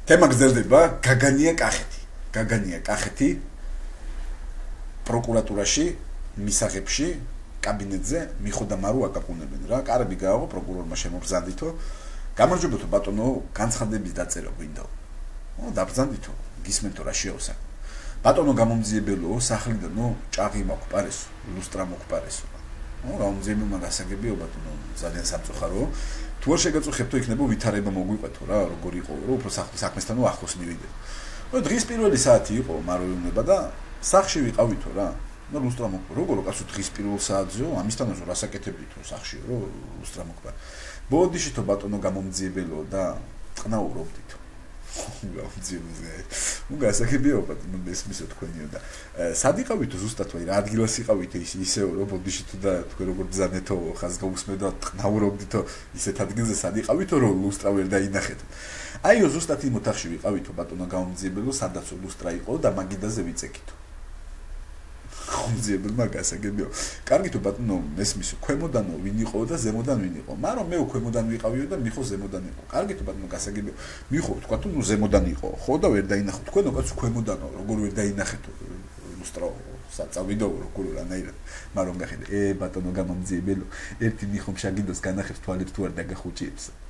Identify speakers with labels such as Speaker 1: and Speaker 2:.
Speaker 1: თემა გრძელდება, გაგანია კახეთი პროკურატურაში, მისაღებში, კაბინეტზე მიხოდა მარუ აკაკუნებენ რა. კარები გააღვო პროკურორმა შემობრძანდითო. გამარჯობათო ბატონო, განცხადების დაწერა გვინდა. დაბრძანდითო, გისმენთო რა შეავსა. ბატონო გამომძიებელო, სახლიდანო ჭაღი მაქვს პარესო, ლუსტრა მაქვს პარესო. გამომძიებელმა გასაგებიო ბატონო, ძალიან სამწუხარო. თუ არ შეგაწუხებთო იქნება ვითარება მოგვიყვეთო რა, როგორ იყო, რომ უფრო საქმესთანო ახლოს მივიდე. დღის პირველი საათი იყო, მაროიუნება და სახში ვიყავითო რა. ლუსტრა მოკვდა. როგორ კაცო დღის პირველ საათზეო, ამისთანავე რასაკეთებდითო სახშიო, რომ ლუსტრა მოკვდა. ბოდიშითო ბატონო გამომძიებელო და ტყნაურობდითო. გასაგებიო ბატონო, მესმისო თქვენიო და სად იყავითო ზუსტად ვაი რა ადგილას იყავითო ისეო რომ ბოდიშითო და თქვენ როგორ ბზანეთო ხაზ გაუსმედო ტყნაურობდითო ისეთ ადგილზე სად იყავითო რომ ლუსტრა ვერ დაინახეთო. აიო ზუსტად იმ ოთახში ვიყავითო ბატონო გამომძიებელო, სადაც ლუსტრა იყო და მაგიდაზე ვიწეკითო. გამომძიებელმა გასაგებიო. კარგითო ბატონო, მესმისო, ქვემოდანო ვინ იყო და ზემოდან ვინ იყო. მაგრამ მე ქვემოდან ვიყავიო და მიხო ზემოდან იყო. კარგითო ბატონო, გასაგებიო. მიხო თქვა თუ ზემოდან იყო, ხო და ვერ დაინახო. თქვენო კაცო ქვემოდანო, როგორ ვერ დაინახეთო ლუსტრა საწავიდო როგორ რანაირად. მაგრამ გახედე, ბატონო გამომძიებელო, ერთი მიხომ შაგიდოს განახებს თვალებს თუ არ დაგახუჭიებს.